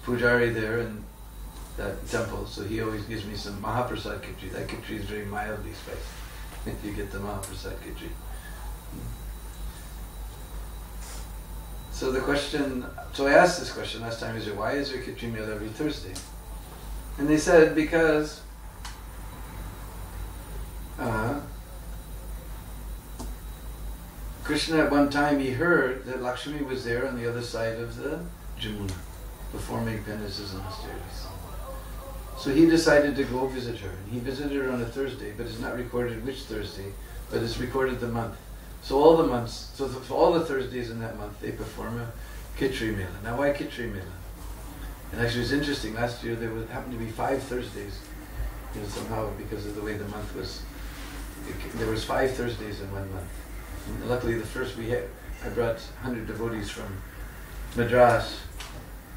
pujari there in that temple, so he always gives me some Mahaprasad khichdi. That khichdi is very mildly spiced if you get the Mahaprasad khichdi. So the question, so I asked this question last time, why is there khichdi meal every Thursday? And they said because Krishna at one time he heard that Lakshmi was there on the other side of the Jamuna performing penances and austerities. So he decided to go visit her, and he visited her on a Thursday, but it's not recorded which Thursday, but it's recorded the month. So all the months, for all the Thursdays in that month, they perform a Khichdi Mela. Now why Khichdi Mela? And actually it's interesting, last year there happened to be 5 Thursdays, somehow because of the way the month was, there was 5 Thursdays in one month. And luckily the first I brought 100 devotees from Madras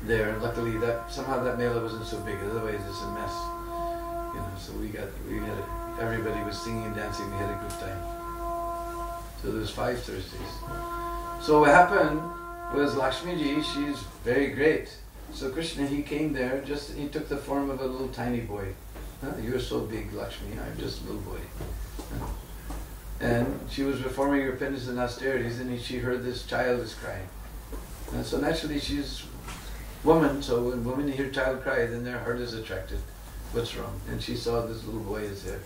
there. Luckily somehow that Mela wasn't so big, otherwise it's a mess. So everybody was singing and dancing, we had a good time. So there was 5 Thursdays. So what happened was Lakshmi ji, she's very great. So Krishna, he came there, he took the form of a little tiny boy. You're so big, Lakshmi, I'm just a little boy. And she was performing her penance and austerities, and she heard this child is crying. And so naturally she's woman, so when women hear child cry, then their heart is attracted. What's wrong? And she saw this little boy is there.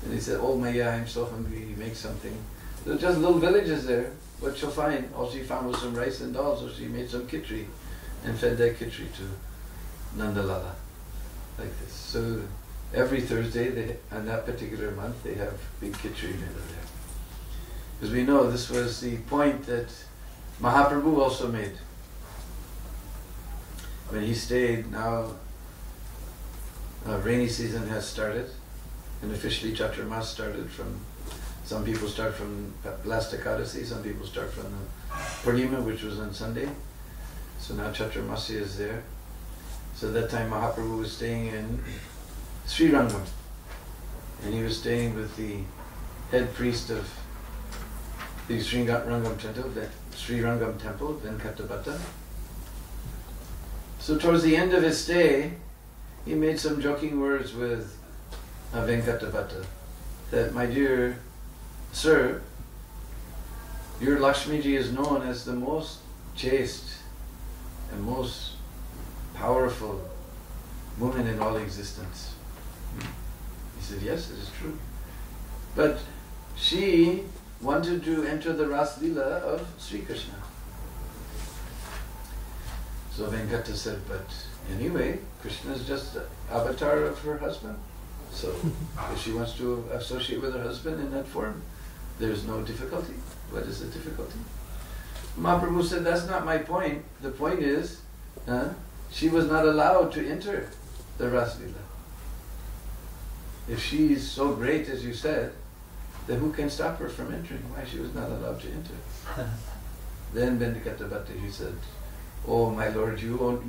And he said, oh Maya, I'm so hungry, make something. There's just little villages there. What she'll find, all she found was some rice and dal, so she made some khichdi and fed that khichdi to Nandalala, like this. So every Thursday, on that particular month, they have big khichdi mela there. Because we know this was the point that Mahaprabhu also made. When he stayed, now rainy season has started, and officially Chaturmas started from, some people start from last Ekadasi, some people start from the Purnima, which was on Sunday. So now Chaturmasya is there. So that time Mahaprabhu was staying in Srirangam, and he was staying with the head priest of the Srirangam temple, Venkatapata. So towards the end of his stay, he made some joking words with Venkatapata, that, my dear sir, your Lakshmiji is known as the most chaste and most powerful woman in all existence. He said, yes, it is true. But she wanted to enter the Ras Lila of Sri Krishna. So Venkata said, but anyway, Krishna is just the avatar of her husband. So if she wants to associate with her husband in that form, there's no difficulty. What is the difficulty? Mahaprabhu said, that's not my point. The point is, she was not allowed to enter the Ras Lila. If she is so great as you said, then who can stop her from entering? Why she was not allowed to enter? Then Venkatapati, he said, oh my lord,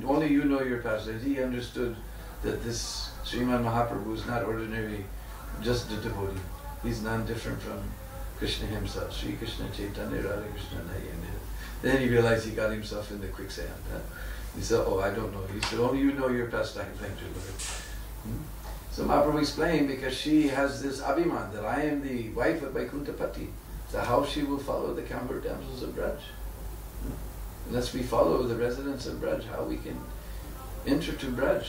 only you know your pastors. He understood that this Sriman Mahaprabhu is not ordinary, just a devotee. He's non-different from Krishna himself. Sri Krishna Chaitanya Radha Krishna Nayana. Then he realized he got himself in the quicksand. He said, oh, I don't know. He said, only you know your pastime, thank you, Lord. So Mahaprabhu explained, because she has this abhiman, that I am the wife of Vaikuntapati. So how she will follow the Kambar damsels of Braj? Unless we follow the residents of Braj, how we can enter to Braj?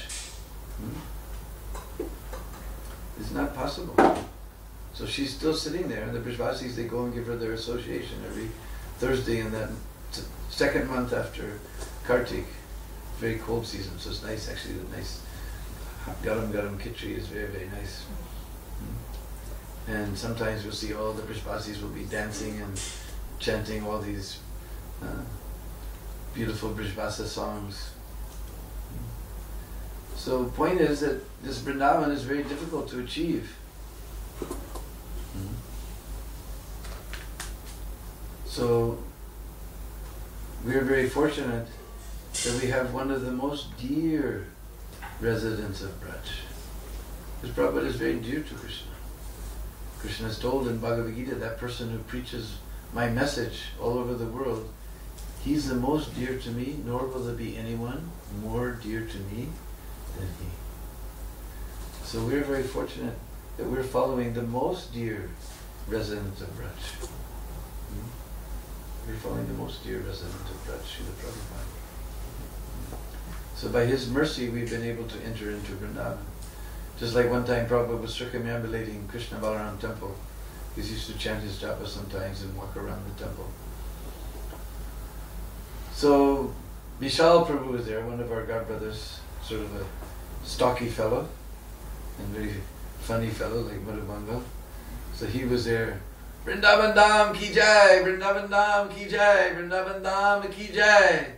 It's not possible. So she's still sitting there, and the Brajvasis, they go and give her their association every Thursday in that second month after Kartik. Very cold season, so it's nice, actually, the nice garam khichdi is very, very nice. And sometimes you'll see all the Brajvasis will be dancing and chanting all these beautiful Brajvasa songs. So the point is that this Vrindavan is very difficult to achieve. So we are very fortunate that we have one of the most dear residents of Braj. Because Prabhupada is very dear to Krishna. Krishna is told in Bhagavad Gita, that person who preaches my message all over the world, He's the most dear to me, nor will there be anyone more dear to me than he. So we're very fortunate that we're following the most dear resident of Braj. We're following the most dear resident of Braj, Srila Prabhupada. So by his mercy we've been able to enter into Vrindavan. Just like one time Prabhupada was circumambulating Krishna Balaram temple. He used to chant his japa sometimes and walk around the temple. So Vishal Prabhu was there, one of our godbrothers, sort of a stocky fellow and very funny fellow like Madhubangal. So he was there. Vrindavan Dham ki jai, Vrindavan Dham ki jai, Vrindavan Dham ki jai.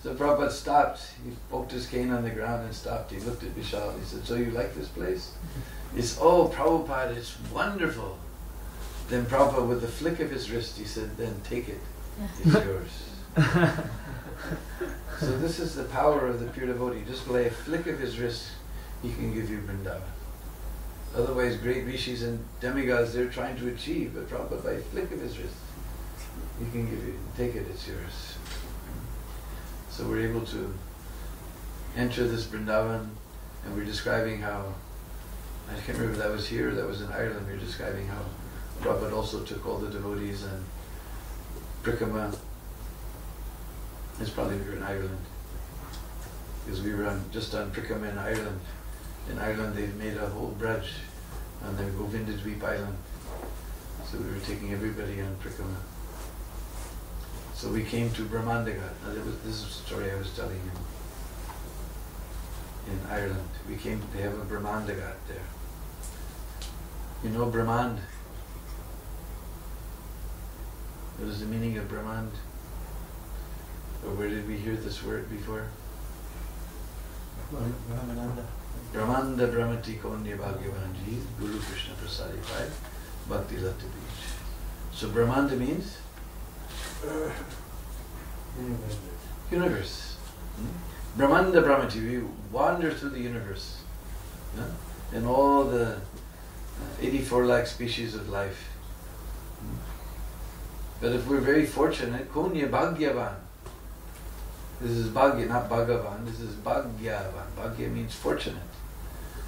So Prabhupada stopped. He poked his cane on the ground and stopped. He looked at Vishal. He said, "So you like this place?" He said, "Oh, Prabhupada, it's wonderful." Then Prabhupada, with a flick of his wrist, he said, "Then take it. It's yours." So this is the power of the pure devotee. Just by a flick of his wrist, he can give you Vrindavan. Otherwise, great rishis and demigods, they're trying to achieve, but Prabhupada, by a flick of his wrist, he can give you, take it, it's yours. So we're able to enter this Vrindavan, and we're describing how, I can't remember if that was here or that was in Ireland, we were describing how Prabhupada also took all the devotees and Prikama. It's probably we were in Ireland, because we were just on Prikama in Ireland. In Ireland they've made a whole Braj on the Govindadweep Island. So we were taking everybody on Prikama. So we came to Brahmandagat. Now this is the story I was telling you. In Ireland, they have a Brahmandagat there. You know Brahmand? What is the meaning of Brahmand? Or where did we hear this word before? Brahmananda. Brahmanda Brahmati Konya Bhagyavanji, Guru Krishna Prasadi Pai, Bhakti Latta Beach. So Brahmanda means? Universe. Brahmanda Brahmati, we wander through the universe. And all the 84 lakh species of life. But if we're very fortunate, Konya Bhagyavan. This is Bhagya, not Bhagavan, this is Bhagyavan. Bhagya means fortunate.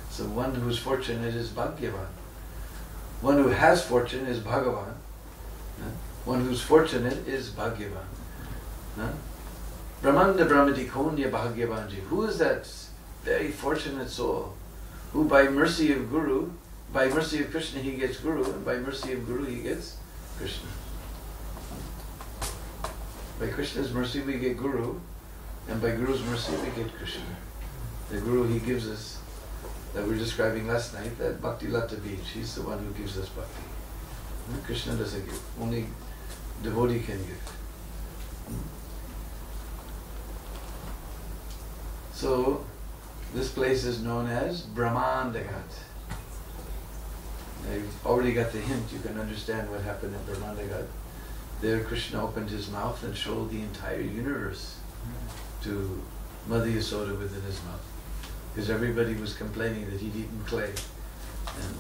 So one who's fortunate is Bhagyavan. One who has fortune is Bhagavan. One who's fortunate is Bhagyavan. Brahmanda Brahmati Konya Bhagyavanji. Who is that very fortunate soul who by mercy of Guru, by mercy of Krishna he gets Guru, and by mercy of Guru he gets Krishna. By Krishna's mercy we get Guru, and by Guru's mercy we get Krishna. The Guru he gives us, that we were describing last night, that Bhakti Latta Beach, he's the one who gives us Bhakti. Krishna doesn't give, only devotee can give. So, this place is known as Brahmandagat. Now you've already got the hint, you can understand what happened in Brahmandagat. There Krishna opened his mouth and showed the entire universe to Mother Yasoda within his mouth. Because everybody was complaining that he'd eaten clay. And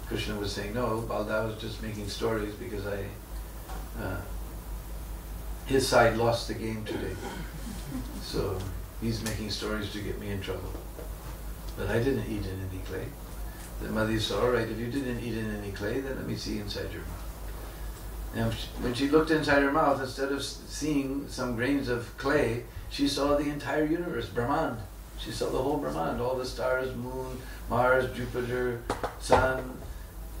Krishna was saying, no, Balda was just making stories because his side lost the game today. So he's making stories to get me in trouble. But I didn't eat in any clay. The Mother said, all right, if you didn't eat in any clay, then let me see inside your mouth. And when she looked inside her mouth, instead of seeing some grains of clay, she saw the entire universe, Brahman. She saw the whole Brahman, all the stars, moon, Mars, Jupiter, sun,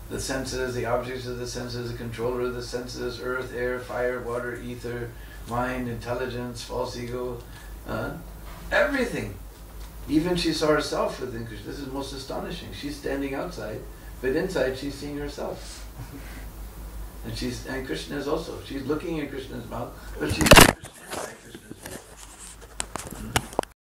the senses, the objects of the senses, the controller of the senses, earth, air, fire, water, ether, mind, intelligence, false ego, everything. Even she saw herself within Krishna. This is most astonishing. She's standing outside, but inside she's seeing herself. And Krishna is also. She's looking at Krishna's mouth, but she's seeing Krishna.